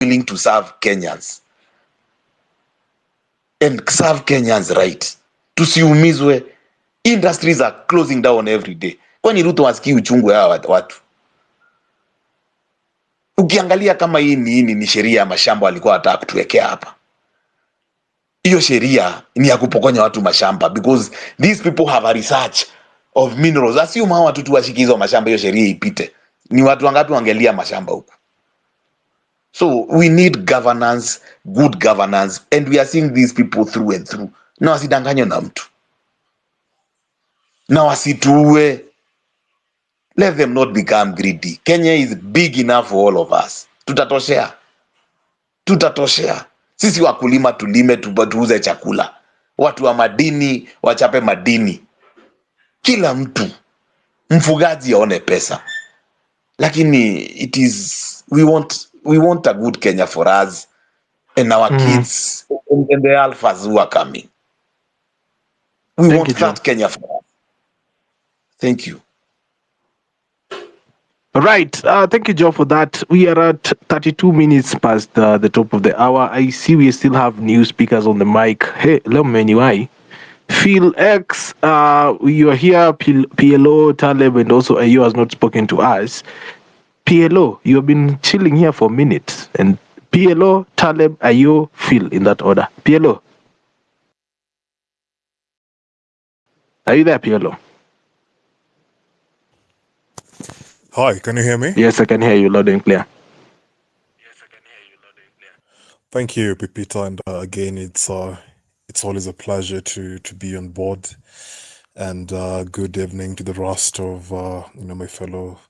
willing to serve Kenyans and serve Kenyans right. Tusiumizwe. Industries are closing down every day. Kwani Ruto wasikii uchungu ya watu? Ukiangalia kama hii ni sheria ya mashamba walikuwa wataka kutuwekea hapa. Hiyo sheria ni ya kupokonya watu mashamba because these people have a research of minerals. Assume hawa watu tuwashiki hizo mashamba, hiyo sheria ipite. Ni watu wangapi wangelia mashamba huku? So we need governance, good governance, and we are seeing these people through and through. Na wasidanganywe na mtu. Na wasituue. Let them not become greedy. Kenya is big enough for all of us. Tutatoshea. Sisi wakulima tulime tuuze chakula. Watu wa madini wachape madini. Kila mtu mfugaji aone pesa. Lakini we want a good Kenya for us and our kids and the alphas who are coming. We want that Kenya for us. Thank you. Right. Thank you, Joe, for that. We are at 32 minutes past the top of the hour. I see we still have new speakers on the mic. Hey, hello, anyway. Phil X, you are here. PLO, Taleb, and also Ayo has not spoken to us. PLO, you have been chilling here for minutes. And PLO, Taleb, Ayo, Phil, in that order. PLO. Are you there, PLO? Hi, can you hear me? Yes, I can hear you loud and clear. Thank you, Pipita, and again, it's always a pleasure to be on board. And good evening to the rest of my fellow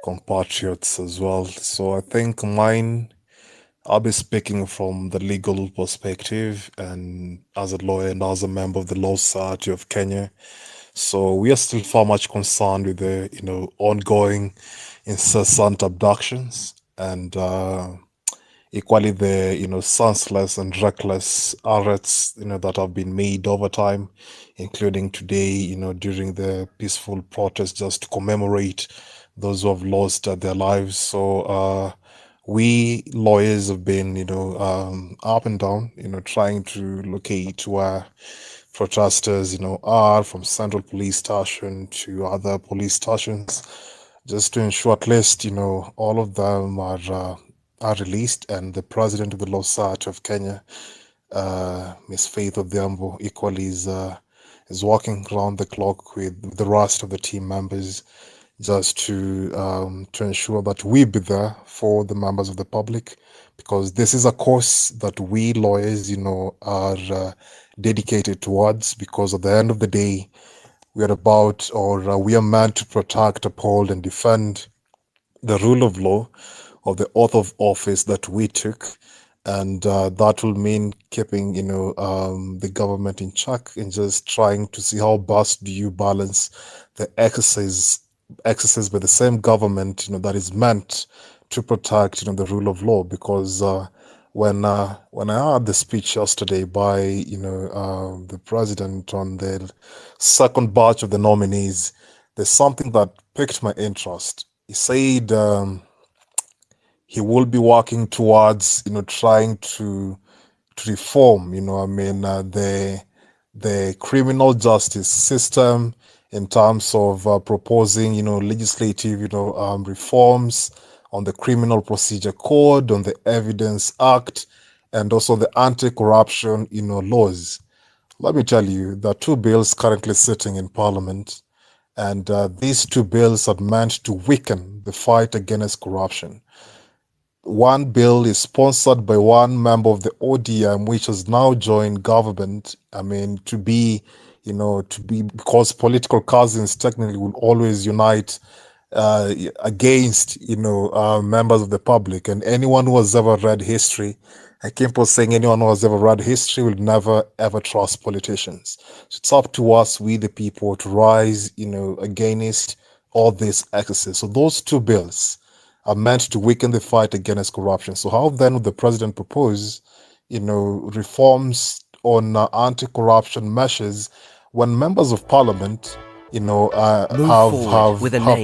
compatriots as well. So I think I'll be speaking from the legal perspective and as a lawyer and as a member of the Law Society of Kenya. So we are still far much concerned with the ongoing incessant abductions and equally the senseless and reckless arrests that have been made over time, including today during the peaceful protest just to commemorate those who have lost their lives. So we lawyers have been up and down trying to locate where protesters are, from Central Police Station to other police stations, just to ensure at least all of them are released, and the president of the Law Society of Kenya, Ms. Faith Odhiambo, equally is working around the clock with the rest of the team members just to ensure that we be there for the members of the public, because this is a cause that we lawyers are dedicated towards, because at the end of the day we are meant to protect, uphold and defend the rule of law of the oath of office that we took, and that will mean keeping the government in check and just trying to see how best do you balance the excesses by the same government that is meant to protect the rule of law. Because when I heard the speech yesterday by the president on the second batch of the nominees, there's something that piqued my interest. He said he will be working towards trying to reform the criminal justice system in terms of proposing legislative reforms on the Criminal Procedure Code, on the Evidence Act, and also the anti-corruption laws. Let me tell you, there are two bills currently sitting in Parliament, and these two bills are meant to weaken the fight against corruption. One bill is sponsored by one member of the ODM, which has now joined government. Because political cousins technically will always unite against members of the public. And anyone who has ever read history, I keep on saying anyone who has ever read history will never ever trust politicians. So it's up to us, we the people, to rise against all these excesses. So those two bills are meant to weaken the fight against corruption. So how then would the president propose reforms on anti-corruption measures when members of parliament have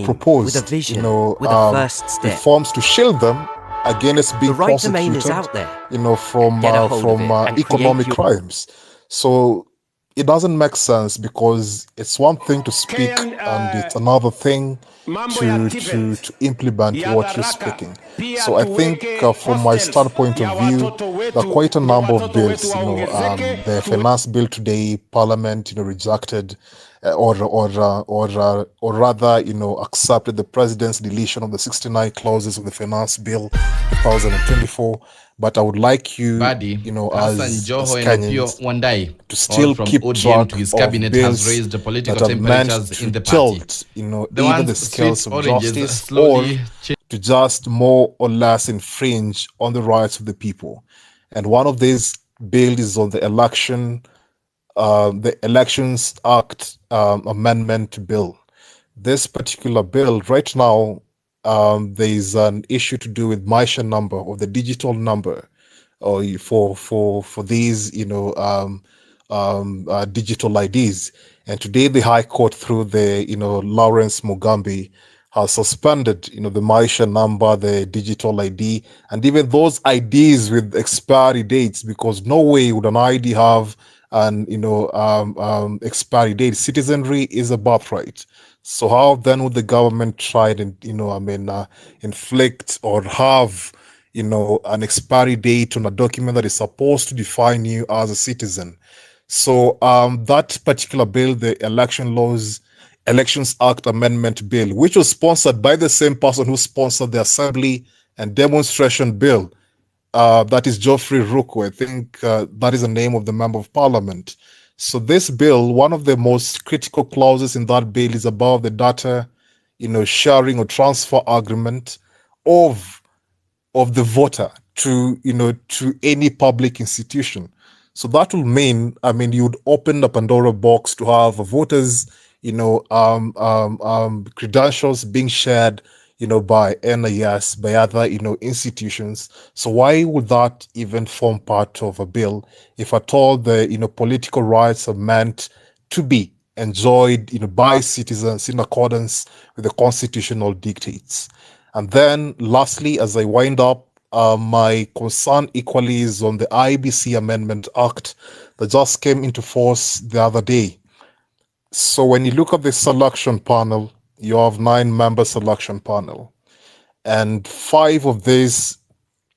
proposed with a vision, with a first step. reforms to shield them against being The right domain is prosecuted, out there. you know, from Get a hold of it and economic create crimes. So it doesn't make sense, because it's one thing to speak and it's another thing to implement what you're speaking. So I think from my standpoint of view, there are quite a number of bills. You know, the finance bill today, Parliament, you know, rejected or rather, you know, accepted the president's deletion of the 69 clauses of the finance bill 2024. But I would like you, you know, as Kenyans, to still keep track of bills that are meant to tilt, you know, either the scales of justice or to just more or less infringe on the rights of the people. And one of these bills is on the Elections Act amendment bill. This particular bill right now, there is an issue to do with Maisha number, or the digital number, or for these, you know, digital IDs. And today the High Court, through the, you know, Lawrence Mugambi, has suspended, you know, the Maisha number, the digital ID, and even those IDs with expiry dates, because no way would an ID have an, you know, expiry date. Citizenry is a birthright. So how then would the government try to, you know, inflict or have, you know, an expiry date on a document that is supposed to define you as a citizen? So that particular bill, the Elections Act Amendment Bill, which was sponsored by the same person who sponsored the Assembly and Demonstration Bill, that is Geoffrey Ruko. I think that is the name of the Member of Parliament. So this bill, one of the most critical clauses in that bill is about the data, you know, sharing or transfer agreement of the voter to, you know, to any public institution. So that will mean, I mean, you would open the Pandora box to have voters, you know, credentials being shared, you know, by NIS, by other, you know, institutions. So why would that even form part of a bill, if at all the, you know, political rights are meant to be enjoyed, you know, by citizens in accordance with the constitutional dictates? And then lastly, as I wind up, my concern equally is on the IBC Amendment Act that just came into force the other day. So when you look at the selection panel, you have 9-member selection panel, and 5 of these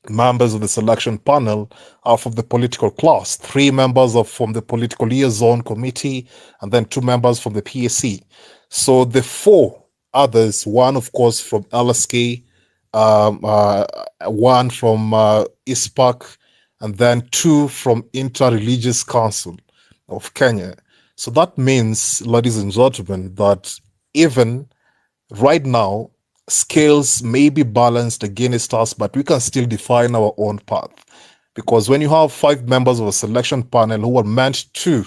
members of the selection panel are from the political class. 3 members are from the political liaison committee, and then 2 members from the PSC. So the 4 others, one of course from LSK, one from ISPAC, and then 2 from Inter-Religious Council of Kenya. So that means, ladies and gentlemen, that even right now, scales may be balanced against us, but we can still define our own path. Because when you have 5 members of a selection panel who are meant to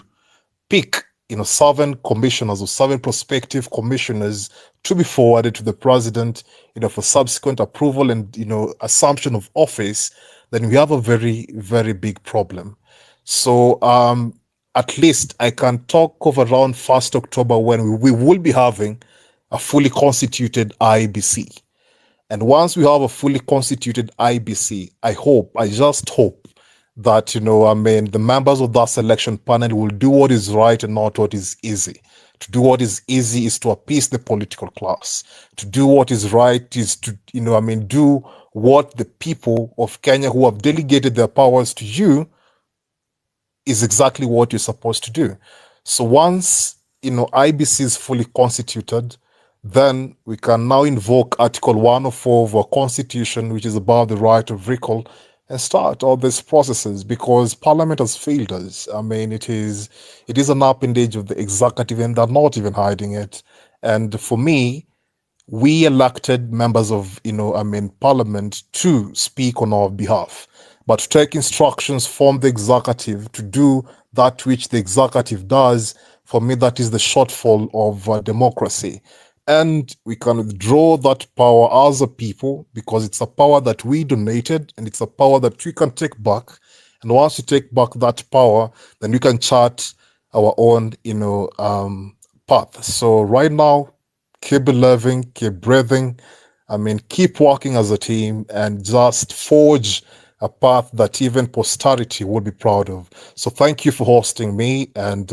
pick, you know, 7 commissioners or 7 prospective commissioners to be forwarded to the president, you know, for subsequent approval and, you know, assumption of office, then we have a very, very big problem. So at least I can talk of around 1st October when we will be having a fully constituted IBC. And once we have a fully constituted IBC, I just hope that, you know, I mean, the members of that selection panel will do what is right and not what is easy. To do what is easy is to appease the political class. To do what is right is to, you know, I mean, do what the people of Kenya who have delegated their powers to you is exactly what you're supposed to do. So once, you know, IBC is fully constituted, then we can now invoke Article 104 of our Constitution, which is about the right of recall, and start all these processes, because Parliament has failed us. I mean, it is an appendage of the executive, and they're not even hiding it. And for me, we elected members of, you know, I mean, Parliament to speak on our behalf, but to take instructions from the executive to do that which the executive does, for me, that is the shortfall of democracy. And we can withdraw that power as a people, because it's a power that we donated and it's a power that we can take back. And once you take back that power, then we can chart our own, you know, path. So right now, keep believing, keep breathing, I mean, keep working as a team and just forge a path that even posterity will be proud of. So thank you for hosting me, and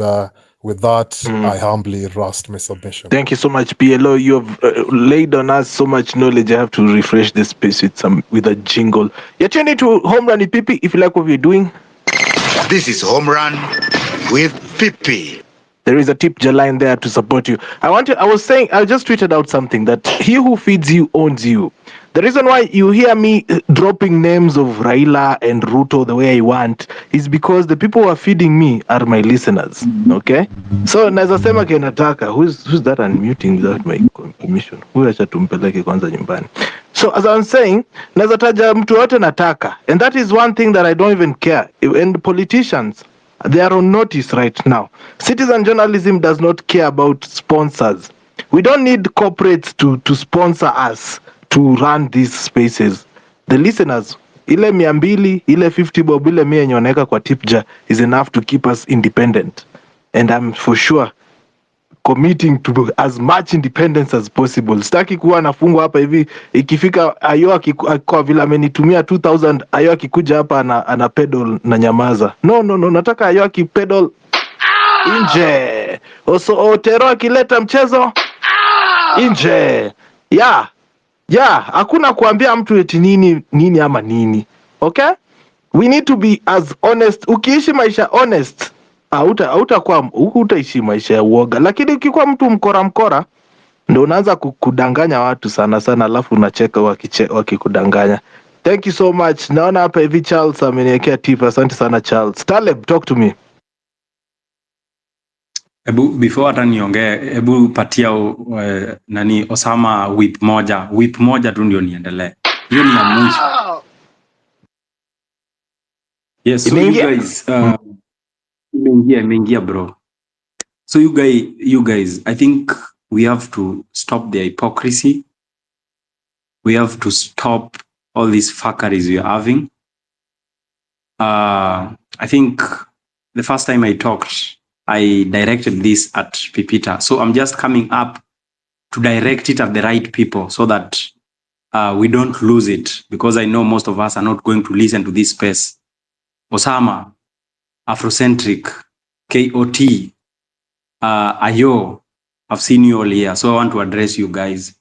with that, I humbly rest my submission. Thank you so much, PLO. You have laid on us so much knowledge. I have to refresh this space with a jingle. You're tuning to Home Run with Pipi. If you like what we're doing, this is Home Run with Pipi. There is a tip line there to support you. I just tweeted out something that he who feeds you owns you. The reason why you hear me dropping names of Raila and Ruto the way I want is because the people who are feeding me are my listeners. Okay? So naweza sema kenataka, who's that unmuting without my permission? Huyu acha tumpeleke kwanza nyumbani. So as I'm saying, naweza taja mtu yote nataka, and that is one thing that I don't even care. And politicians, they are on notice right now. Citizen journalism does not care about sponsors. We don't need corporates to sponsor us to run these spaces. The listeners, ile 200, ile 50 bob, ile 100 yenye wanaweka kwa tipja is enough to keep us independent. And I'm for sure committing to as much independence as possible. Sitaki kuwa nafungwa hapa hivi, ikifika ayo kwa vile amenitumia 2000, ayo akikuja hapa ana pedal na nyamaza. No, nataka ayo akipedal nje. Otero akileta mchezo nje. Hakuna kuambia mtu eti nini ama nini. Okay? We need to be as honest. Ukiishi maisha honest, utaishi maisha ya uoga. Lakini ukikuwa mtu mkora ndio unaanza kudanganya watu sana, alafu unacheka wakikudanganya. Thank you so much. Naona hapa hivi Charles ameniwekea tip. Asante sana Charles. Taleb, talk to me. Ebu before hata niongee, ebu patia nani Osama whip moja tu ndio niendelee. Hiyo ni ya mwisho. Yes, so you guys imeingia bro. So you guys, I think we have to stop the hypocrisy. We have to stop all these fuckeries we are having. I think the first time I talked, I directed this at Pipita. So I'm just coming up to direct it at the right people so that we don't lose it, because I know most of us are not going to listen to this space. Osama, Afrocentric, KOT, Ayo, I've seen you all here. So I want to address you guys.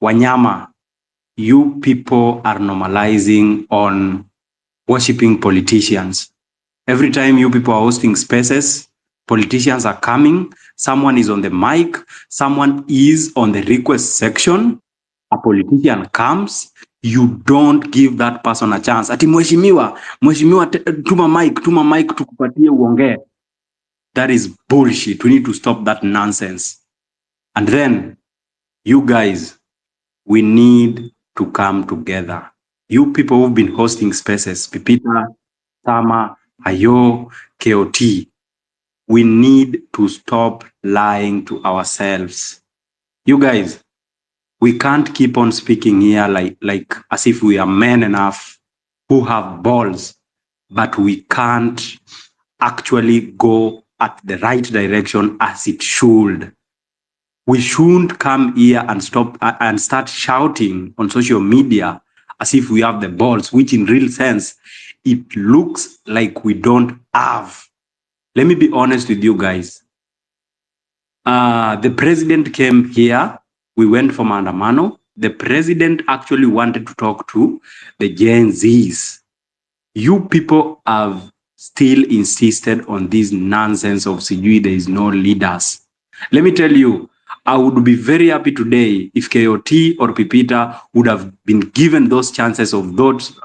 Wanyama, you people are normalizing on worshipping politicians. Every time you people are hosting spaces, politicians are coming, someone is on the mic, someone is on the request section, a politician comes, you don't give that person a chance. Ati mheshimiwa, tuma mic tukupatie uongee. That is bullshit. We need to stop that nonsense. And then, you guys, we need to come together. You people who've been hosting spaces, Pipita, Sama, Ayo, KOT, we need to stop lying to ourselves. You guys, we can't keep on speaking here like as if we are men enough who have balls, but we can't actually go at the right direction as it should. We shouldn't come here and start shouting on social media as if we have the balls, which in real sense, it looks like we don't have. Let me be honest with you guys. The president came here. We went for maandamano. The president actually wanted to talk to the Genzs. You people have still insisted on this nonsense of sijui there is no leaders. Let me tell you, I would be very happy today if KOT or Pipita would have been given those chances of those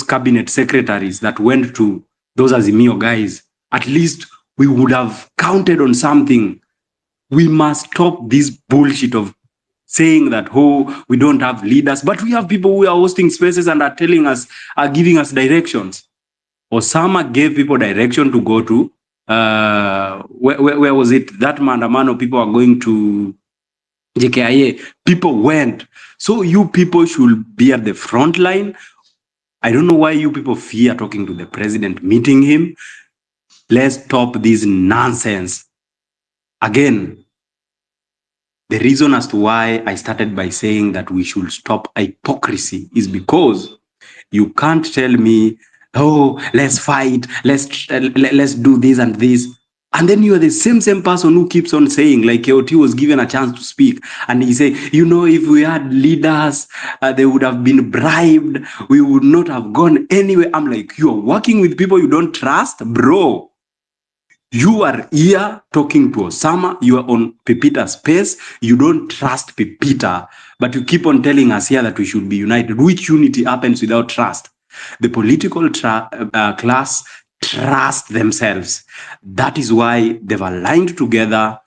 cabinet secretaries that went to those Azimio guys. At least we would have counted on something. We must stop this bullshit of saying that, we don't have leaders, but we have people who are hosting spaces and are telling us, are giving us directions. Osama gave people direction to go to, where was it? That maandamano, people are going to JKIA. People went. So you people should be at the front line. I don't know why you people fear talking to the president, meeting him. Let's stop this nonsense. Again, The reason as to why I started by saying that we should stop hypocrisy is because you can't tell me, oh, let's fight, let's do this and this. And then you're the same person who keeps on saying, like KOT was given a chance to speak, and he said, if we had leaders, they would have been bribed, we would not have gone anywhere. I'm like, you are working with people you don't trust, bro. You are here talking to Osama, you are on Pepita's space, you don't trust Pepita, but you keep on telling us here that we should be united. Which unity happens without trust? The political class trust themselves. That is why they've aligned together,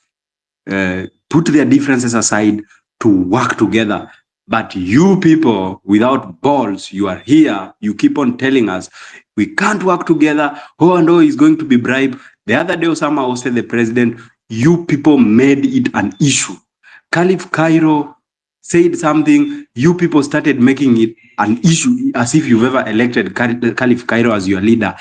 put their differences aside to work together. But you people without balls, you are here, you keep on telling us we can't work together. Oh, and oh, he's going to be bribed. The other day, Osama hosted the president. You people made it an issue. Caliph Cairo said something. You people started making it an issue as if you've ever elected Caliph Cairo as your leader.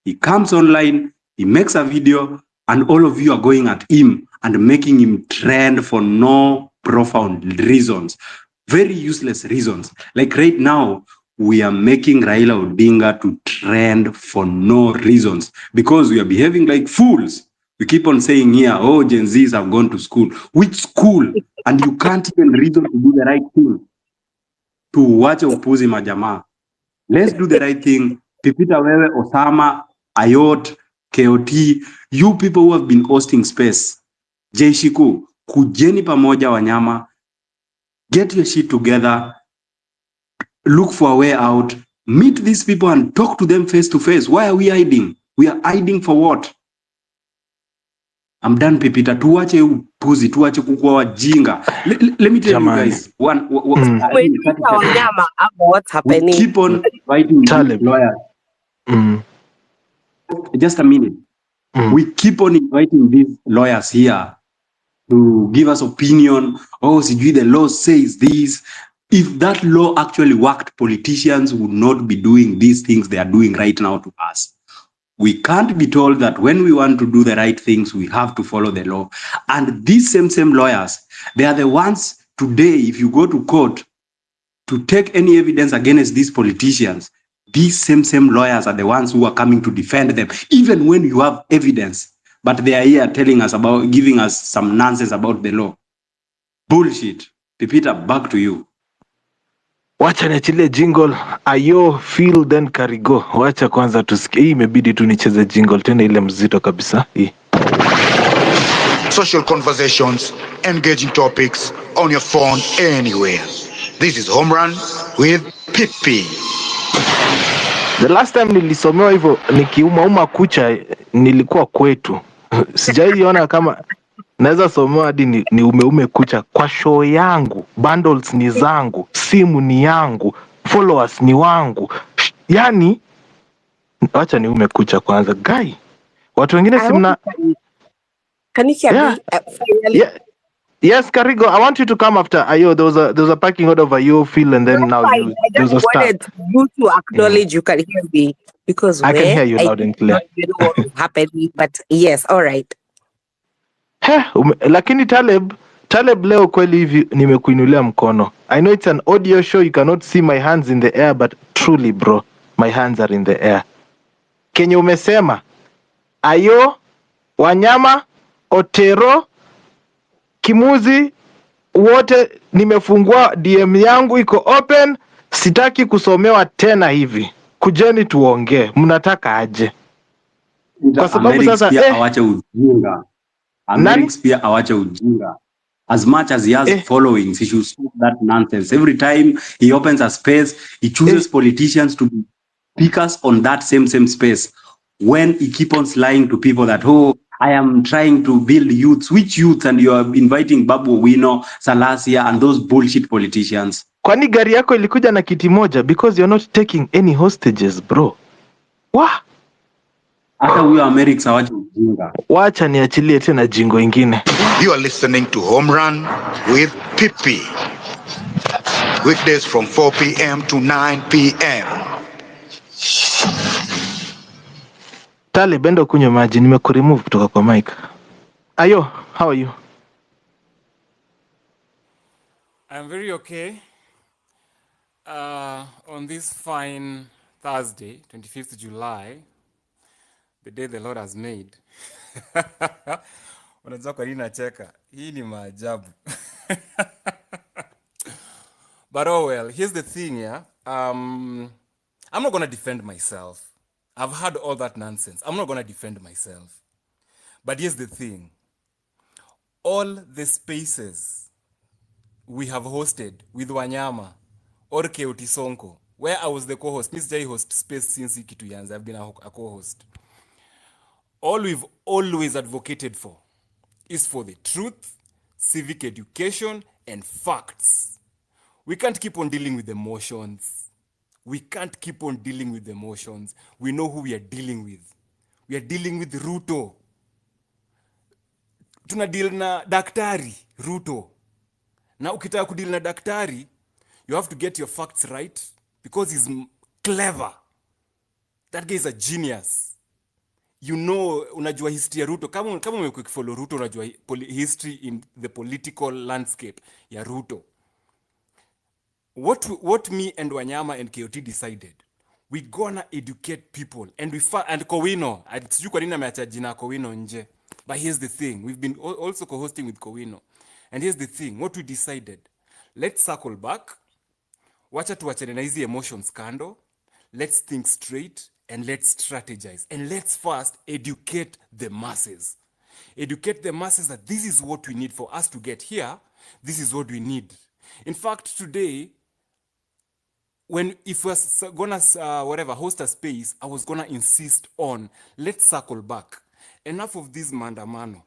He comes online, he makes a video, and all of you are going at him and making him trend for no profound reasons. Very useless reasons. Like right now, we are making Raila Odinga to trend for no reasons because we are behaving like fools. We keep on saying here, oh, Gen Zs have gone to school. Which school? And you can't even reason to do the right thing. To watch upuzi majamaa. Let's do the right thing. Pepita wewe, Osama, Ayot, KOT, you people who have been hosting space. Jeshiku, kujeni pamoja wanyama. Get your shit together. Look for a way out. Meet these people and talk to them face to face. Why are we hiding? We are hiding for what? I'm done, Pepita. Tuwache upuzi, tuwache kukua wajinga. Let me tell you guys. What's happening? We keep on fighting these lawyers. Just a minute. We keep on inviting these lawyers here to give us opinion. Oh, the law says this. If that law actually worked, politicians would not be doing these things they are doing right now to us. We can't be told that when we want to do the right things, we have to follow the law. And these same lawyers, they are the ones today, if you go to court to take any evidence against these politicians, these same lawyers are the ones who are coming to defend them, even when you have evidence. But they are here telling us about, giving us some nonsense about the law. Bullshit. Pepita, back to you. Wacha niachilie jingle ayo feel then karigo. Wacha kwanza tusikie. Hii imebidi tu nicheze jingle tena ile mzito kabisa. Hii. Social conversations, engaging topics on your phone anywhere. This is Home Run with Pipi. The last time nilisomewa hivyo nikiuma kucha nilikuwa kwetu. Sijaiona kama naweza somewa hadi ni umeume kucha kwa show yangu. Bundles ni zangu, simu ni yangu, followers ni wangu. Yani wacha ni umekucha kwanza guy. Watu wengine simna. Can you hear me? Yeah. Yes, Karigo, I want you to come after Ayo. There was a parking order of Ayo, Phil, and then now you. I just wanted you to acknowledge you can hear me because I can hear you loud and clear. You know what happened, but yes, all right. Lakini Taleb leo kweli hivi nimekuinulia mkono. I know it's an audio show, you cannot see my hands in the air, but truly bro, my hands are in the air. Kenye umesema Ayo, Wanyama, Otero, Kimuzi, wote nimefungua DM yangu iko open, sitaki kusomewa tena hivi. Kujeni tuongee, mnataka aje? Kwa sababu sasa awache ujinga. Amerix pia awache ujinga. As much as he has followings, he should stop that nonsense. Every time he opens a space, he chooses politicians to be speakers on that same space. When he keep on lying to people that, oh, I am trying to build youths. Which youths? And you are inviting Babu Wino, Salasia, and those bullshit politicians. Kwani gari yako ilikuja na kiti moja? Because you're not taking any hostages, bro. Wah! Hata huyo Amerix awache ujinga. Wacha niachilie tena jingo ingine. You are listening to Home Run with Pipi. Weekdays from 4 p.m. to 9 p.m. Tale, bendo kunywa maji, nimekuremove kutoka kwa mic. Ayo, how are you? I'm very okay. On this fine Thursday, 25th July, the day the Lord has made. Unajua kwa nini nacheka? Hii ni maajabu. But oh well, here's the thing, yeah. I'm not gonna defend myself. I've heard all that nonsense. I'm not gonna defend myself. But here's the thing. All the spaces we have hosted with Wanyama or Keoti Sonko, where I was the co-host. Miss J host space since Ikitu Yanz. I've been a co-host. All we've always advocated for is for the truth, civic education, and facts. We can't keep on dealing with emotions. We can't keep on dealing with emotions. We know who we are dealing with. We are dealing with Ruto. Tuna deal na daktari Ruto. Na ukitaka kudeal na daktari, you have to get your facts right because he's clever. That guy is a genius. You know, unajua history ya Ruto. Kama umekuwa follow Ruto, unajua history in the political landscape ya Ruto. What me and Wanyama and KOT decided, we gonna educate people and and Kowino. Sijui kwa nini ameacha jina Kowino nje. But here's the thing, we've been also co-hosting with Kowino. And here's the thing, what we decided, let's circle back, wacha tuachane na hizi emotions kando, let's think straight and let's strategize. And let's first educate the masses. Educate the masses that this is what we need for us to get here. This is what we need. In fact, today, if we're gonna host a space, I was gonna insist on, let's circle back. Enough of this mandamano.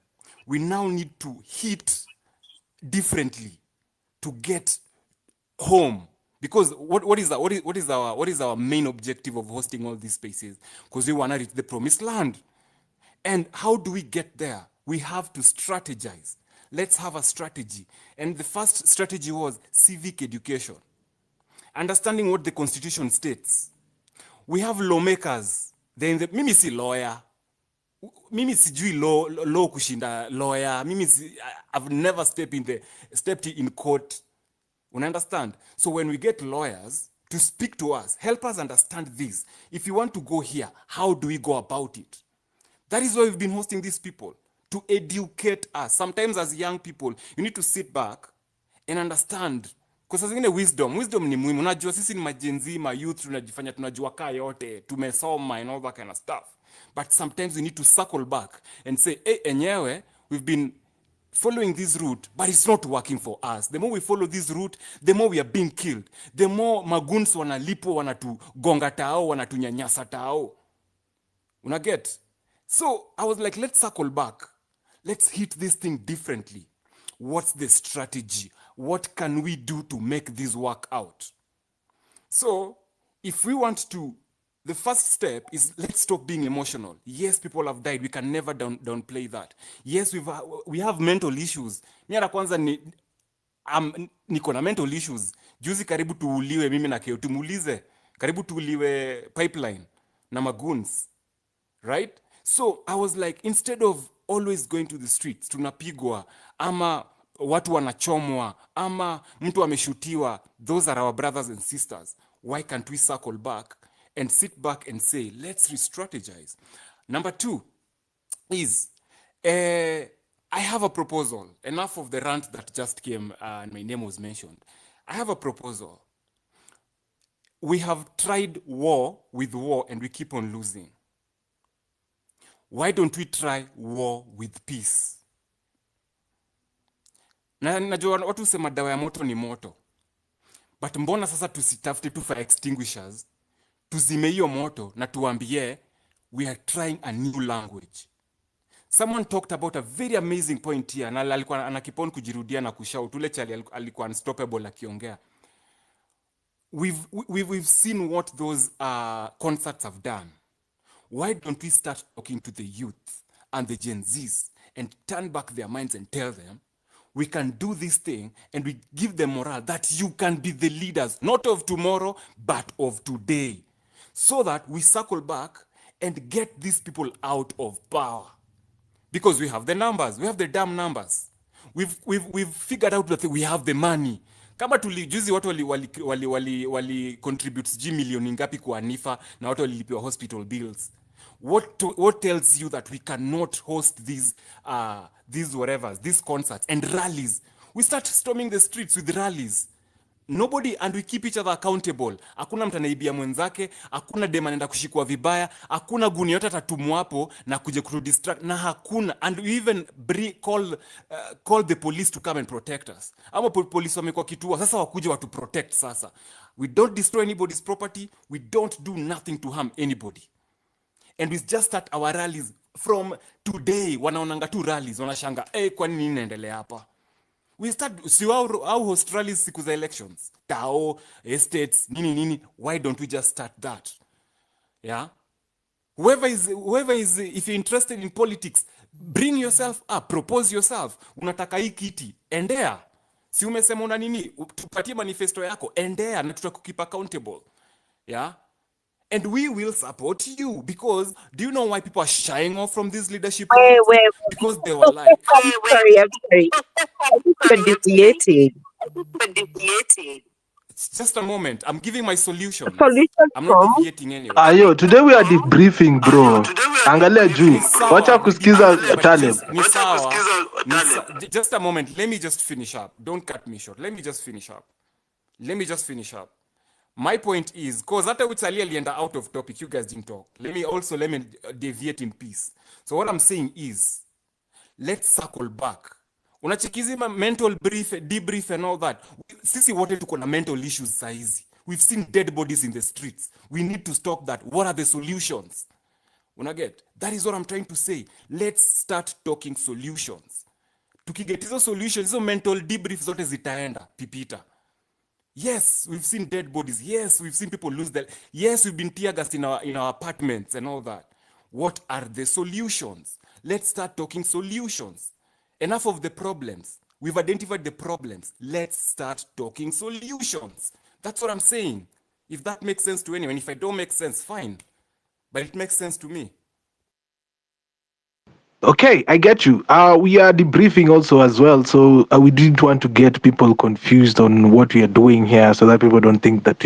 We now need to hit differently to get home. Because what is our main objective of hosting all these spaces? Because we want to reach the promised land. And how do we get there? We have to strategize. Let's have a strategy. And the first strategy was civic education. Understanding what the Constitution states. We have lawmakers. Mimi si lawyer. Mimi sijui law kushinda lawyer. I've never stepped in court. You understand? So when we get lawyers to speak to us, help us understand this. If you want to go here, how do we go about it? That is why we've been hosting these people, to educate us. Sometimes as young people, you need to sit back and understand. Because as in wisdom ni muhimu. Unajua sisi ni majenzi, youth, tunajifanya tunajua kaa yote, tumesoma and all that kind of stuff. But sometimes we need to circle back and say, hey, enyewe, we've been following this route, but it's not working for us. The more we follow this route, the more we are being killed. The more maguns wanalipo, wanatugonga tao, wanatunyanyasa tao. Unaget? So I was like, let's circle back. Let's hit this thing differently. What's the strategy? What can we do to make this work out? So if we want to, the first step is let's stop being emotional. Yes, people have died. We can never downplay that. Yes, we have mental issues. Mimi kwanza niko na mental issues. Juzi karibu tuuliwe mimi na Keo, tumuulize. Karibu tuuliwe pipeline na magoons. Right? So I was like, instead of always going to the streets, tunapigwa, ama watu wanachomwa, ama mtu ameshutiwa, those are our brothers and sisters. Why can't we circle back and sit back and say, let's re-strategize? Number two is, I have a proposal. Enough of the rant that just came and my name was mentioned. I have a proposal. We have tried war with war and we keep on losing. Why don't we try war with peace? Na najua watu sema dawa ya moto ni moto. But mbona sasa tusitafute tu fire extinguishers, tuzime hiyo moto na tuambie we are trying a new language. Someone talked about a very amazing point here, na alikuwa anakipon kujirudia na kushout. Ule chali alikuwa unstoppable akiongea. We've seen what those concerts have done. Why don't we start talking to the youth and the Gen Zs and turn back their minds and tell them, we can do this thing, and we give them morale that you can be the leaders, not of tomorrow, but of today. So that we circle back and get these people out of power. Because we have the numbers, we have the damn numbers. We've figured out that we have the money. Kama tulijuzi watu wali contribute sijui milioni ngapi kwa Anifa na watu walilipiwa hospital bills. What tells you that we cannot host these whatevers, these concerts and rallies? We start storming the streets with rallies. Nobody, and we keep each other accountable. Hakuna mtu anaibia mwenzake, hakuna dem anaenda kushikwa vibaya, hakuna guni yote atatumwa hapo na kuja kutudistract, na hakuna, and we even call the police to come and protect us. Ama police wamekuwa kituo, sasa wakuje watu protect sasa. We don't destroy anybody's property, we don't do nothing to harm anybody. And we just start our rallies from today. Wanaonanga tu rallies, wanashanga, kwa nini inaendelea hapa? We start, si how host rallies siku za elections. Tao, estates, nini. Why don't we just start that? Yeah? Whoever is, if you're interested in politics, bring yourself up, propose yourself. Unataka hii kiti, endea. Si umesema una nini, tupatie manifesto yako, endea, na tutakukeep accountable. Yeah? And we will support you, because do you know why people are shying off from this leadership? Wait. Because they were like, I'm sorry. I think you're deviating. it's just a moment. I'm giving my solution. Solution I'm not from? deviating anyway. Ayo, today we are debriefing, bro. Angalia juu. Ni sawa, Wacha kusikiza but Taleb. ni sawa. Just a moment. Let me just finish up. Don't cut me short. Let me just finish up. My point is, cause hata Utali alienda out of topic, you guys didn't talk. Let me deviate in peace. So what I'm saying is, let's circle back. Unachikizima mental debrief and all that. Sisi wote tuko na mental issues saizi. We've seen dead bodies in the streets. We need to stop that. What are the solutions? Unaget? That is what I'm trying to say. Let's start talking solutions. Tukiget hizo solutions, hizo mental debrief zote zitaenda, pipita. Yes, we've seen dead bodies. Yes, we've seen people lose their... Yes, we've been tear gassed in our apartments and all that. What are the solutions? Let's start talking solutions. Enough of the problems. We've identified the problems. Let's start talking solutions. That's what I'm saying. If that makes sense to anyone, if I don't make sense, fine. But it makes sense to me. Okay, I get you. We are debriefing also as well, so we didn't want to get people confused on what we are doing here, so that people don't think that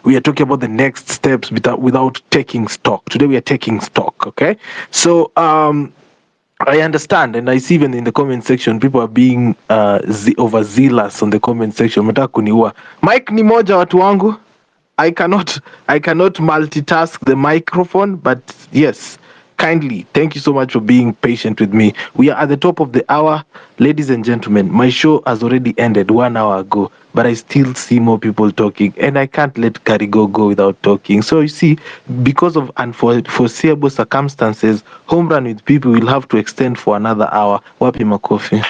we are talking about the next steps without taking stock. Today we are taking stock. Okay, so I understand, and I see even in the comment section people are being overzealous on the comment section. Mtaka kuniua. Mic ni moja watu wangu. I cannot multitask the microphone, but yes. Kindly, thank you so much for being patient with me. We are at the top of the hour. Ladies and gentlemen, my show has already ended 1 hour ago, but I still see more people talking, and I can't let Karigo go without talking. So you see, because of unforeseeable circumstances, Home Run with People will have to extend for another hour. Wapi makofi.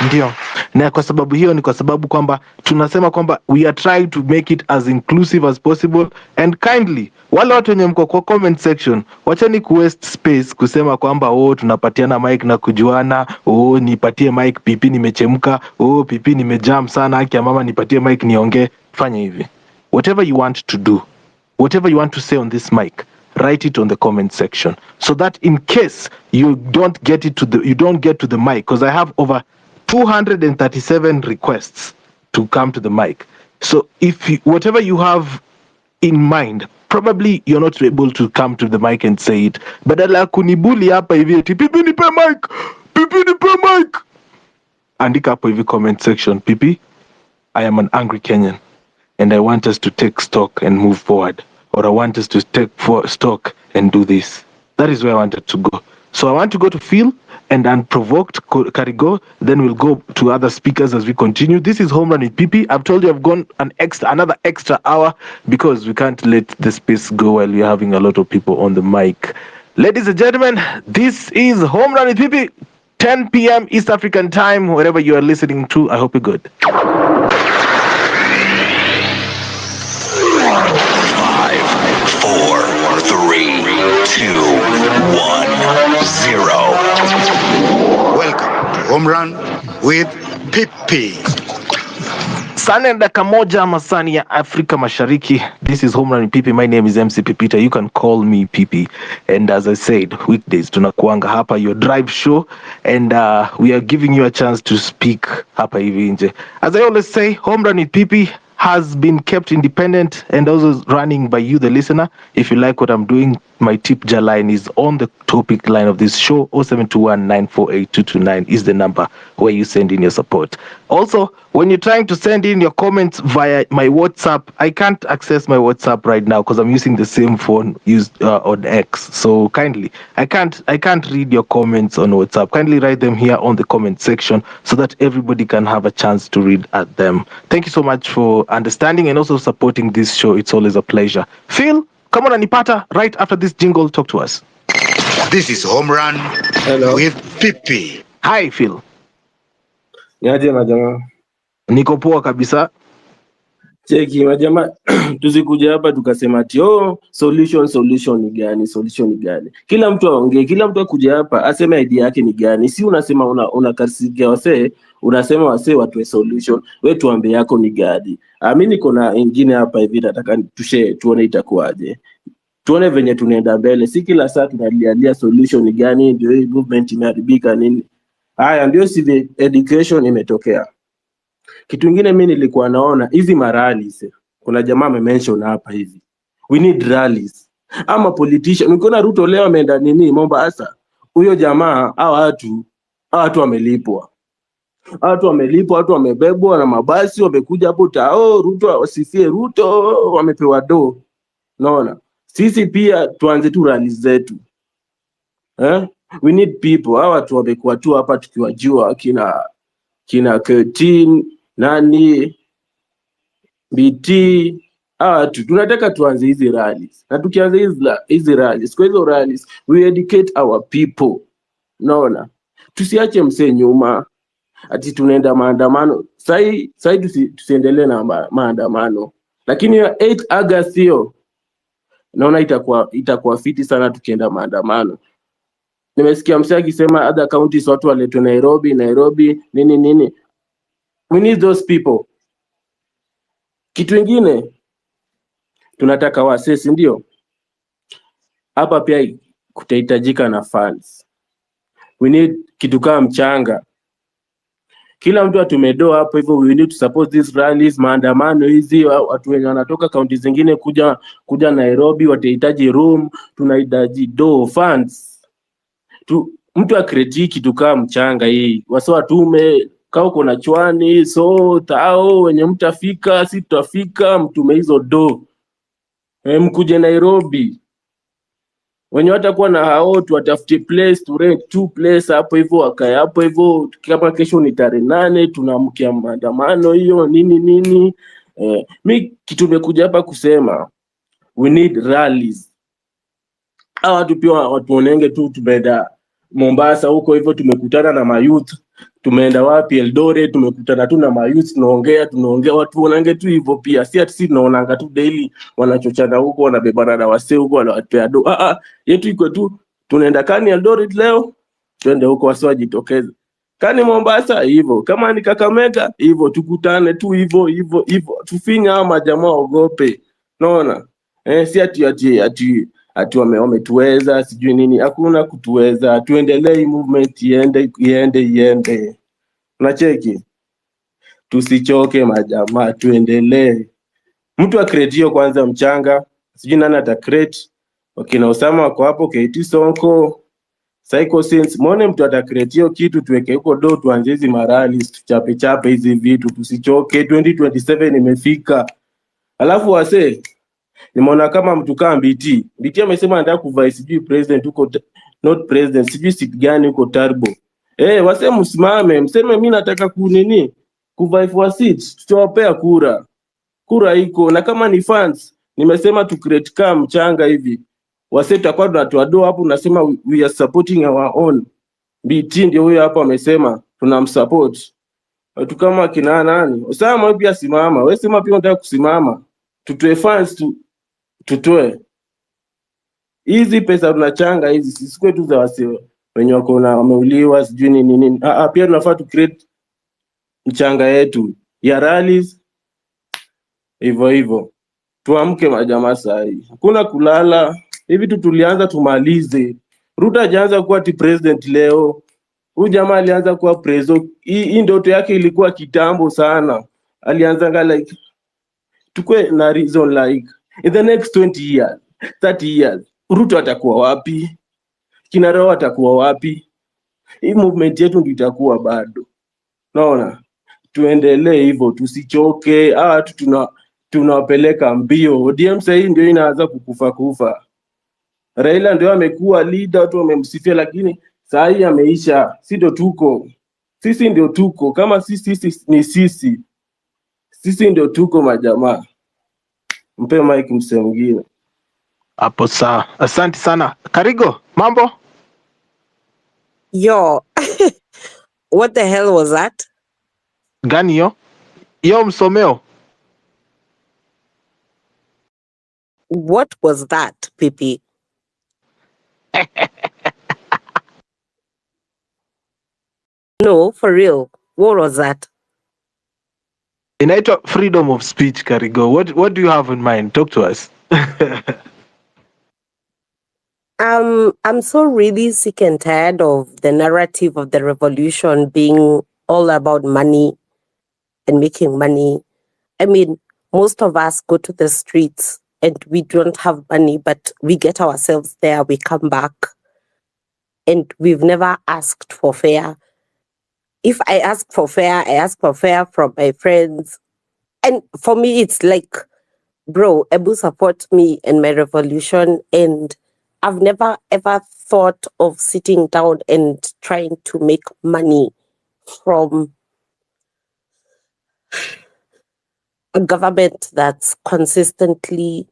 Ndio. Na kwa sababu hiyo ni kwa sababu kwamba tunasema kwamba we are trying to make it as inclusive as possible, and kindly wale watu wenye mko kwa comment section wachani ku waste space kusema kwamba tunapatiana mic na kujuana, nipatie mic pipi nimechemka, pipi nimejam sana, haki ya mama nipatie mic niongee. Fanya hivi, whatever you want to do, whatever you want to say on this mic, write it on the comment section, so that in case you don't get to the mic, because I have over 237 requests to come to the mic. So whatever you have in mind, probably you're not able to come to the mic and say it. Badala ya kunibuli hapa hivi eti pipi nipe mic. Andika hapo hivi comment section, pipi, I am an angry Kenyan and I want us to take stock and move forward, or I want us to take stock and do this. That is where I wanted to go. So I want to go to Phil and Unprovoked Karigo. Then we'll go to other speakers as we continue. This is Home Run with PP. I've told you I've gone another extra hour because we can't let the space go while we're having a lot of people on the mic. Ladies and gentlemen, this is Home Run with PP. 10 p.m. East African time, wherever you are listening to. I hope you're good. 5, 4, 3, 2, 1, 0. Welcome to Home Run with Pippi. Sana dakika moja masani ya Afrika Mashariki. This is Home Run Pipi. My name is MC Pipita. You can call me Pipi. And as I said, weekdays tunakuanga hapa your drive show, and we are giving you a chance to speak hapa hivi nje. As I always say, Home Run with Pipi has been kept independent and also running by you, the listener. If you like what I'm doing, my tip jar line is on the topic line of this show. 0721948229 is the number where you send in your support. Also, when you're trying to send in your comments via my WhatsApp, I can't access my WhatsApp right now because I'm using the same phone used on X. So kindly, I can't read your comments on WhatsApp. Kindly write them here on the comment section so that everybody can have a chance to read at them. Thank you so much for understanding and also supporting this show. It's always a pleasure. Phil, come on, Anipata, right after this jingle, talk to us. This is Home Run with Pipi. Hi, Phil. Niaje majamaa? Niko poa kabisa. Cheki majamaa, tusikuja hapa tukasema ati solution ni gani? Solution ni gani? Kila mtu aongee, kila mtu akuja hapa aseme idea yake ni gani. Si unasema unakasikia wasee, unasema wasee watu solution. Wewe tuambie yako ni gani? Mimi niko na ingine hapa hivi nataka tuone itakuwaje. Tuone venye tunaenda mbele. Si kila saa tunalialia solution ni gani, ndio hii movement imeharibika nini. Haya ndio civic education imetokea. Kitu kingine mimi nilikuwa naona hizi marallies. Kuna jamaa amemention hapa hivi. We need rallies. Ama politician. Ukiona Ruto leo ameenda nini Mombasa. Huyo jamaa watu wamelipwa. Watu wamebebwa na mabasi wamekuja hapo Ruto wasifie Ruto wamepewa do. Naona. Sisi pia tuanze tu rallies zetu. We need people. Hawa watu wamekuwa tu hapa tukiwajua kina 13 nani BT tunataka tuanze hizi rallies. Na tukianza hizi rallies, kwa hizo rallies we educate our people. Naona. Tusiache msee nyuma. Ati tunaenda maandamano. Sai tusiendelee na maandamano. Lakini 8 August hiyo naona itakuwa fiti sana tukienda maandamano. Nimesikia msee akisema other counties watu waletwe Nairobi nini. We need those people. Kitu kingine tunataka wasesi ndio. Hapa pia kutahitajika na funds. We need kitu kama mchanga. Kila mtu atumedoa hapo hivyo, we need to support these rallies, maandamano hizi, watu wenye wanatoka kaunti zingine kuja Nairobi watahitaji room, tunahitaji funds. Mtu akreti kitu kama mchanga hii. Wasa watume kama uko na chwani wenye mtafika, si tutafika, mtume hizo mkuje Nairobi. Wenye watakuwa na hao watafute place to rent 2 place hapo hivyo wakae hapo hivyo. Kama kesho ni tarehe 8 tunaamkia maandamano hiyo nini. Mimi kitu nimekuja hapa kusema we need rallies. Watu pia watu onenge tu tumeenda Mombasa huko hivyo tumekutana na mayouth. Tumeenda wapi Eldoret tumekutana tu na mayouth tunaongea watu wanange tu hivyo pia. Si ati tunaonanga tu daily wanachochana huko wanabebana na wasee huko wanawapea yetu iko tu tunaenda kani Eldoret leo twende huko wasee wajitokeze. Kani Mombasa hivyo, kama ni Kakamega hivyo, tukutane tu hivyo tufinya ama jamaa ogope. Naona si ati wametuweza sijui nini, hakuna kutuweza. Tuendelee movement iende. Unacheki? Tusichoke majamaa, tuendelee. Mtu akretio kwanza mchanga, sijui nani atacreate. Wakina Osama wako hapo, KT Sonko, Psycho Sense, muone mtu atacreatio kitu tuweke huko tuanze hizi marali, tuchape hizi vitu, tusichoke. 2027 imefika. Alafu wase nimeona kama mtu kama BT amesema anataka kuvai sijui president huko, not president, sijui seat gani huko Turbo. Wase msimame, mseme mimi nataka kuvai for seat, tutawapea kura iko. Na kama ni fans nimesema tu create kama mchanga hivi, wase tutakuwa tunatoa hapo, nasema we are supporting our own. BT ndio huyo hapo amesema tunamsupport. Watu kama kina nani Osama pia simama, wewe sema pia unataka kusimama, tutoe fans tutoe hizi pesa tunachanga hizi, sisi kwetu za wase wenye wako na wameuliwa sijui nini. Pia tunafaa tu create mchanga yetu ya rallies hivyo hivyo. Tuamke majamaa sahi. Hakuna kulala. Hivi tu tulianza tumalize. Ruto hajaanza kuwa ati president leo. Huyu jamaa alianza kuwa preso. Hii ndoto yake ilikuwa kitambo sana. Alianzanga like tukue na reason like in the next 20 years, 30 years, Ruto atakuwa wapi? Kina Roho atakuwa wapi? Hii movement yetu ndio itakuwa bado. Naona tuendelee hivyo, tusichoke. Watu tunawapeleka mbio. ODM sasa hii ndio inaanza kukufa. Raila ndio amekuwa leader, watu wamemsifia, lakini saa hii ameisha. Sisi ndio tuko kama sisi ndio tuko majamaa. Mpe mic mse mwingine. Hapo sawa. Asante sana. Karigo, mambo? Yo, what the hell was that? Gani yo? Yo msomeo. What was that, Pipi? No, for real. What was that? Inaitwa freedom of speech, Karigo. What do you have in mind? Talk to us. I'm so really sick and tired of the narrative of the revolution being all about money and making money. I mean, most of us go to the streets and we don't have money, but we get ourselves there, we come back, and we've never asked for fare. If I ask for fare, I ask for fare from my friends. And for me, it's like, bro, Ebu support me in my revolution, and I've never ever thought of sitting down and trying to make money from a government that's consistently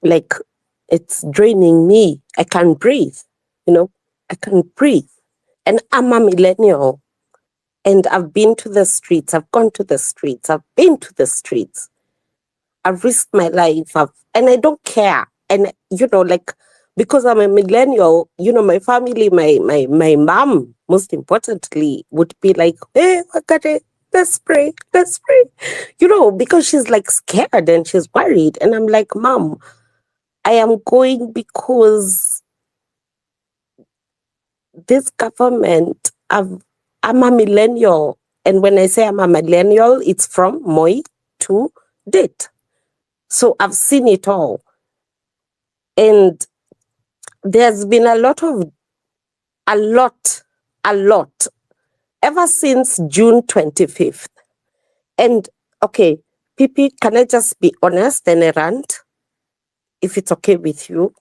like, it's draining me. I can't breathe, I can't breathe. And I'm a millennial, and I've been to the streets, I've gone to the streets, I've been to the streets. I've risked my life, and I don't care. And, because I'm a millennial, my family, my mom, most importantly, would be like, hey, let's pray. Because she's like scared and she's worried. And I'm like, Mom, I am going because this government, I'm a millennial. And when I say I'm a millennial, it's from Moi to date. So I've seen it all. And there's been a lot, ever since June 25th. And, okay, Pipi, can I just be honest and rant, if it's okay with you?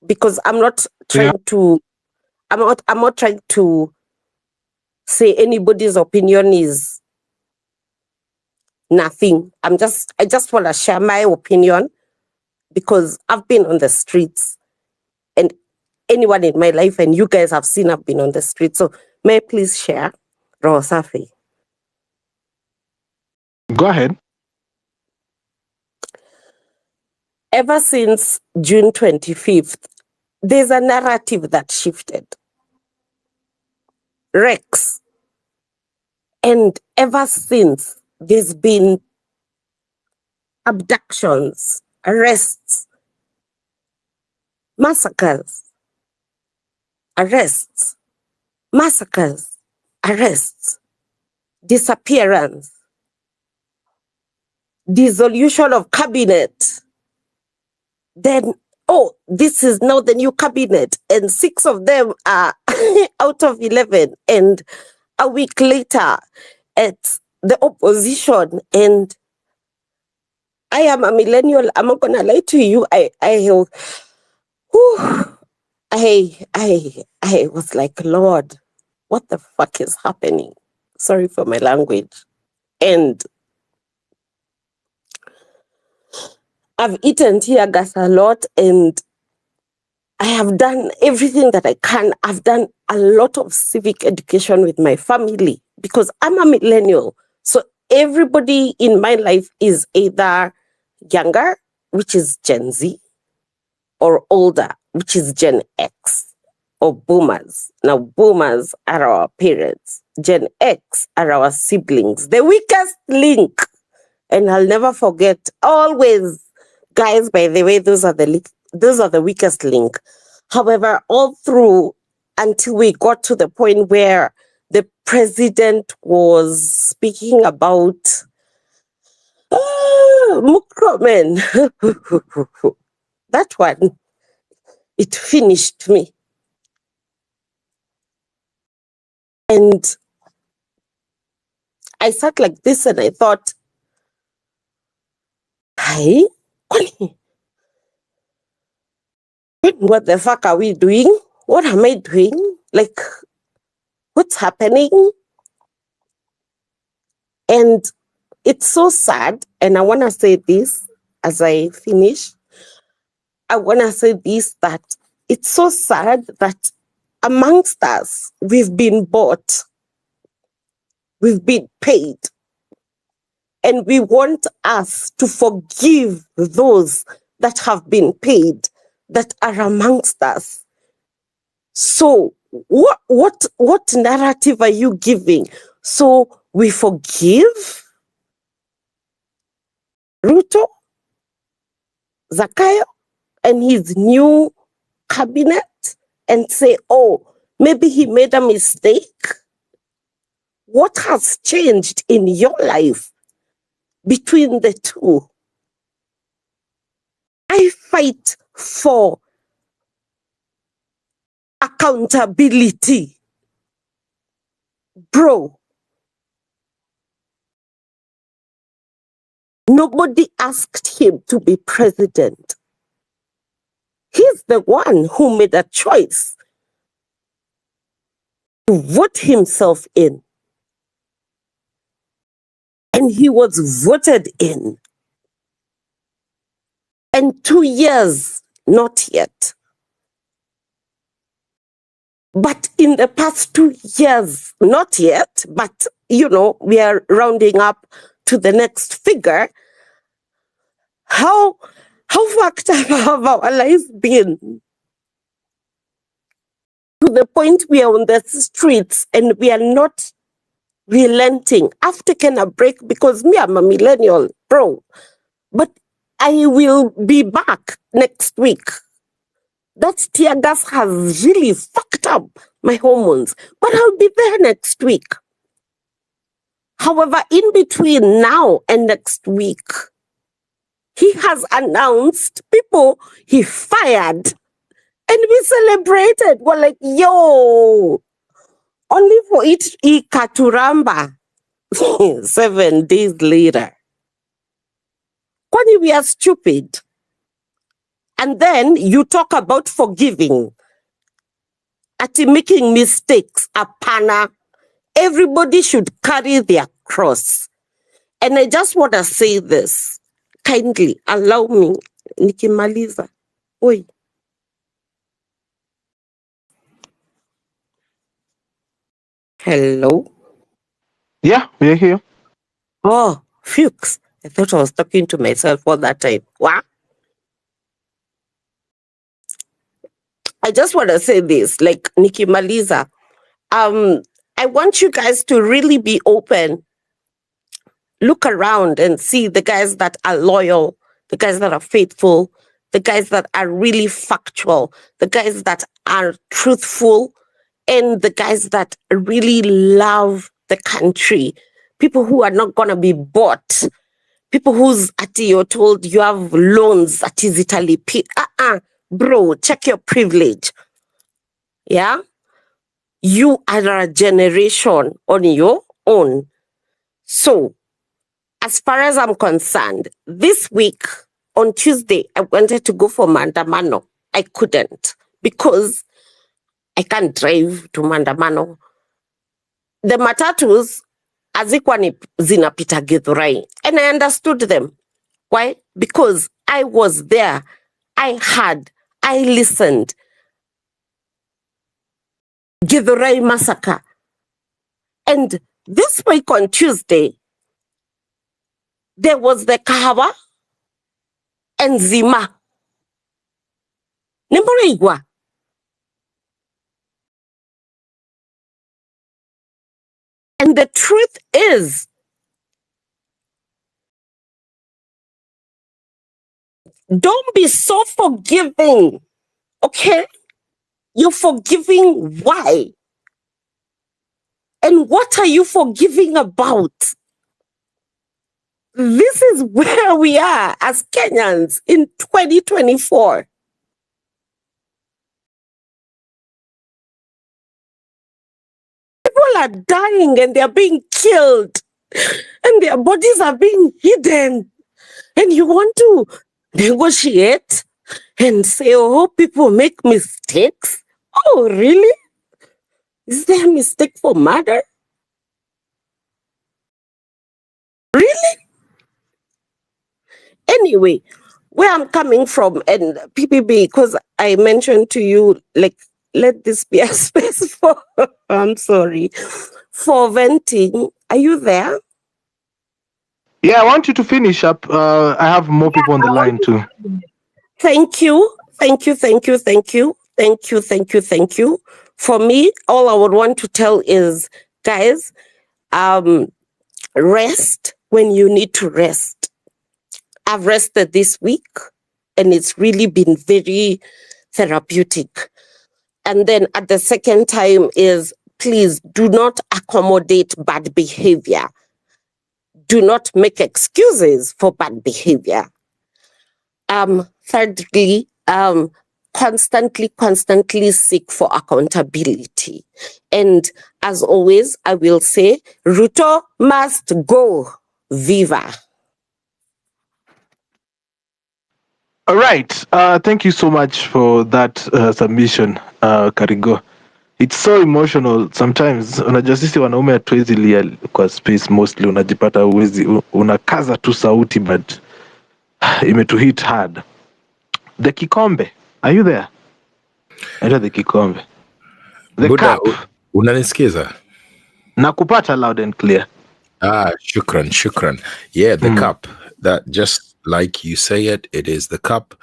Because I'm not trying I'm not trying to say anybody's opinion is nothing. I just want to share my opinion, because I've been on the streets, and anyone in my life, and you guys have seen I've been on the streets. So may I please share? Rosafi. Go ahead. Ever since June 25th, there's a narrative that shifted. Rex. And ever since, there's been abductions, arrests, massacres, disappearance, dissolution of cabinet. Then, this is now the new cabinet, and 6 of them are out of 11. And a week later, it's the opposition. And I am a millennial. I'm not gonna lie to you. I was like, Lord, what the fuck is happening? Sorry for my language. And I've eaten tear gas a lot, and I have done everything that I can. I've done a lot of civic education with my family, because I'm a millennial. So everybody in my life is either younger, which is Gen Z, or older, which is Gen X, or boomers. Now, boomers are our parents. Gen X are our siblings. The weakest link. And I'll never forget, always, guys, by the way, those are the weakest link. However, all through until we got to the point where the president was speaking about Mukromen. That one, it finished me. And I sat like this and I thought, hey, what the fuck are we doing? What am I doing? Like, what's happening? And it's so sad. And I want to say this as I finish. I want to say this, that it's so sad that amongst us, we've been bought, we've been paid, and we want us to forgive those that have been paid, that are amongst us. So what narrative are you giving? So we forgive Ruto, Zakayo, and his new cabinet and say, oh, maybe he made a mistake? What has changed in your life between the two? I fight for accountability. Bro, nobody asked him to be president. He's the one who made a choice to vote himself in. And he was voted in. And 2 years, not yet. But in the past 2 years, not yet, but, you know, we are rounding up to the next figure. How fucked up have our lives been? To the point we are on the streets and we are not relenting. I've taken a break because me, I'm a millennial, bro. But I will be back next week. That tear gas has really fucked up my hormones, but I'll be there next week. However, in between now and next week, he has announced people he fired, and we celebrated. We're like, yo, only for it ikaturamba 7 days later. Kwani we are stupid? And then you talk about forgiving. At making mistakes, apana. Everybody should carry their cross. And I just want to say this. Kindly allow me, nikimaliza. Oi. Hello? Yeah, we're here. Oh, Fuchs. I thought I was talking to myself all that time. What? I just want to say this, like nikimaliza. I want you guys to really be open. Look around and see the guys that are loyal, the guys that are faithful, the guys that are really factual, the guys that are truthful, and the guys that really love the country. People who are not going to be bought. People whose you're told you have loans that is Italy. Bro, check your privilege. Yeah? You are a generation on your own. So, as far as I'm concerned, this week on Tuesday, I wanted to go for Mandamano. I couldn't because I can't drive to Mandamano. The matatus hazikuwa ni zinapita Githurai, and I understood them. Why? Because I was there. I heard. I listened. Githurai massacre. And this week on Tuesday, there was the Kahawa and Zima. Nimboreigwa. And the truth is, Don't be so forgiving, okay? You're forgiving why? And what are you forgiving about? This is where we are as Kenyans in 2024. People are dying and they're being killed and their bodies are being hidden. And you want to negotiate and say, oh, people make mistakes? Oh, really? Is there a mistake for murder? Really? Anyway, where I'm coming from, and PPB, because I mentioned to you, like, let this be a space for, I'm sorry, for venting. Are you there? Yeah, I want you to finish up. I have more people on the line too. Thank you. Thank you. Thank you. Thank you. Thank you. Thank you. Thank you. For me, all I would want to tell is, guys, rest when you need to rest. I've rested this week and it's really been very therapeutic. And then at the second time is, please do not accommodate bad behavior. Do not make excuses for bad behavior. Thirdly, constantly seek for accountability. And as always, I will say, Ruto must go. Viva. All right. Thank you so much for that submission, Karigo. It's so emotional sometimes. Unajua sisi wanaume hatuwezi lia kwa space mostly, unajipata uwezi, unakaza tu sauti, but imetuhit hard. The Kikombe, are you there? Enter the Kikombe. The Buddha, cup. unanisikiza? Nakupata loud and clear. Shukran. Yeah, the cup. That just like you say it, it is the cup.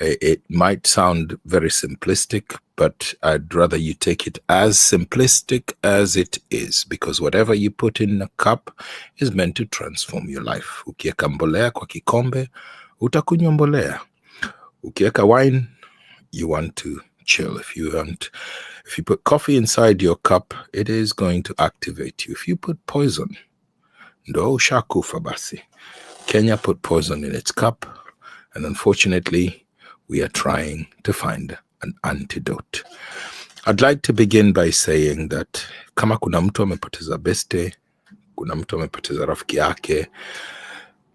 It might sound very simplistic, but I'd rather you take it as simplistic as it is, because whatever you put in a cup is meant to transform your life. Ukieka mbolea kwa kikombe, utakunywa mbolea. Ukieka wine, you want to chill. If you put coffee inside your cup, it is going to activate you. If you put poison, ndo ushakufa basi. Kenya put poison in its cup, and unfortunately, we are trying to find an antidote. I'd like to begin by saying that kama kuna mtu amepoteza beste, kuna mtu amepoteza rafiki yake,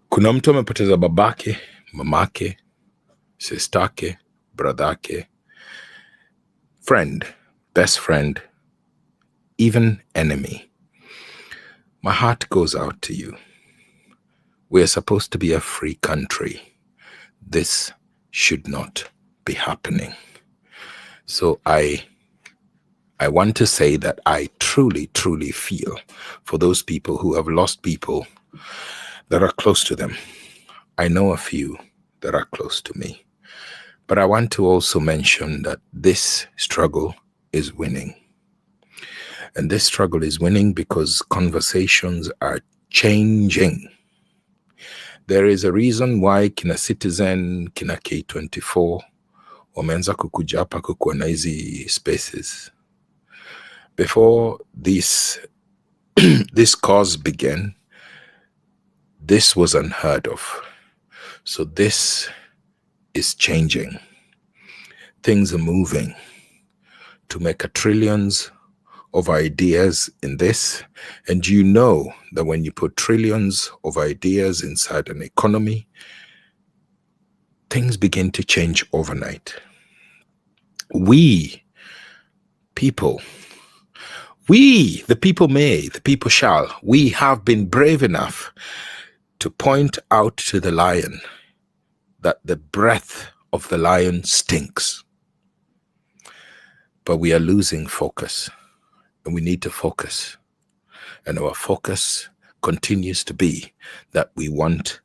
kuna mtu amepoteza babake, mamake, sistake, bradhake, friend, best friend, even enemy, my heart goes out to you. We are supposed to be a free country. This should not be happening. So I want to say that I truly, truly feel for those people who have lost people that are close to them. I know a few that are close to me. But I want to also mention that this struggle is winning. And this struggle is winning because conversations are changing. There is a reason why kina Citizen, kina K24, wameanza kukuja hapa kukuwa na hizi spaces. Before this cause began, this was unheard of. So this is changing. Things are moving to make trillions of ideas in this. And you know that when you put trillions of ideas inside an economy, things begin to change overnight. We, people, the people may, the people shall, we have been brave enough to point out to the lion that the breath of the lion stinks. But we are losing focus. And we need to focus. And our focus continues to be that we want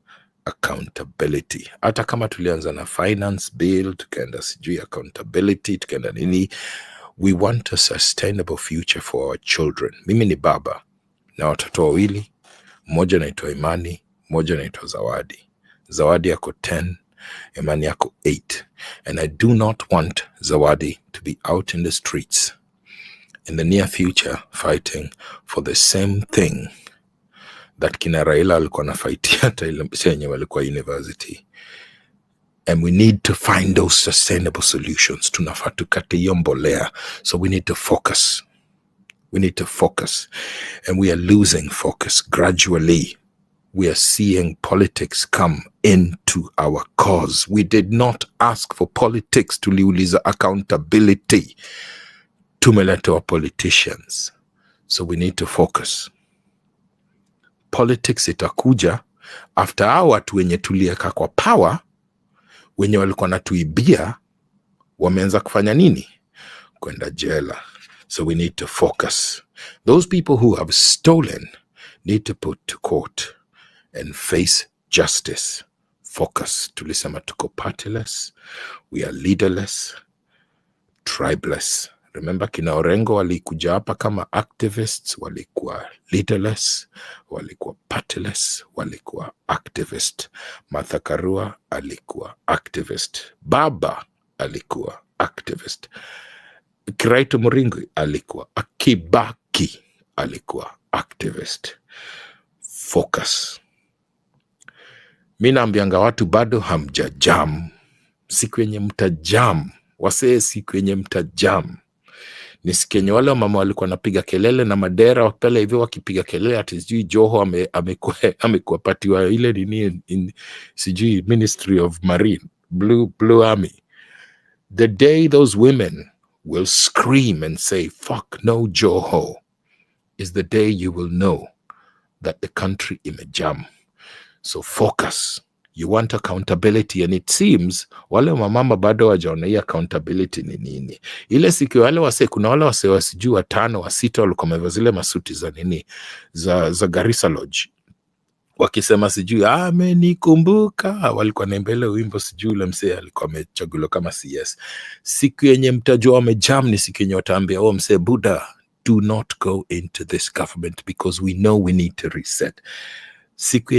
accountability. Hata kama tulianza na finance bill, tukaenda sijui accountability, tukaenda nini, we want a sustainable future for our children. Mimi ni baba na watoto wawili, mmoja anaitwa Imani, mmoja anaitwa Zawadi. Zawadi ako 10, imani yako 8. And I do not want Zawadi to be out in the streets in the near future fighting for the same thing that kina Raila alikuwa na fight hata ile senye walikuwa university. And we need to find those sustainable solutions. Tunafaa tukate hiyo mbolea. So we need to focus. We need to focus. And we are losing focus gradually. We are seeing politics come into our cause. We did not ask for politics to liuliza accountability. Tumeletewa politicians. So we need to focus. Politics itakuja after hao watu wenye tulieka kwa power, wenye walikuwa natuibia, wameanza kufanya nini? Kwenda jela. So we need to focus. Those people who have stolen need to put to court and face justice. Focus. Tulisema tuko partyless. We are leaderless. Tribeless. Remember kina Orengo walikuja hapa kama activists, walikuwa leaderless, walikuwa partyless, walikuwa activist. Martha Karua alikuwa activist. Baba alikuwa activist. Kiraito Muringi alikuwa, Kibaki alikuwa activist. Focus. Mimi naambianga watu bado hamjajam. Siku yenye mtajam, wasee siku yenye mtajam. Nisikenye wale mama walikuwa napiga kelele na madera wapele hivyo wakipiga kelele ati sijui Joho amekuwa patiwa ile nini sijui Ministry of Marine, Blue Army. The day those women will scream and say, fuck no Joho, is the day you will know that the country imejam. So focus. You want accountability, and it seems wale mamama bado wajaona hii accountability ni nini. Ile siku wale wase, kuna wale wase wasijui 5 wa 6 walikuwa wamevaa zile masuti za nini za Garissa Lodge, wakisema sijui amenikumbuka, walikuwa naembele wimbo sijui ule msee alikuwa amechaguliwa kama CS. Siku yenye mtajua wamejam ni siku yenye wataambia msee Buddha, do not go into this government because we know we need to reset. Siku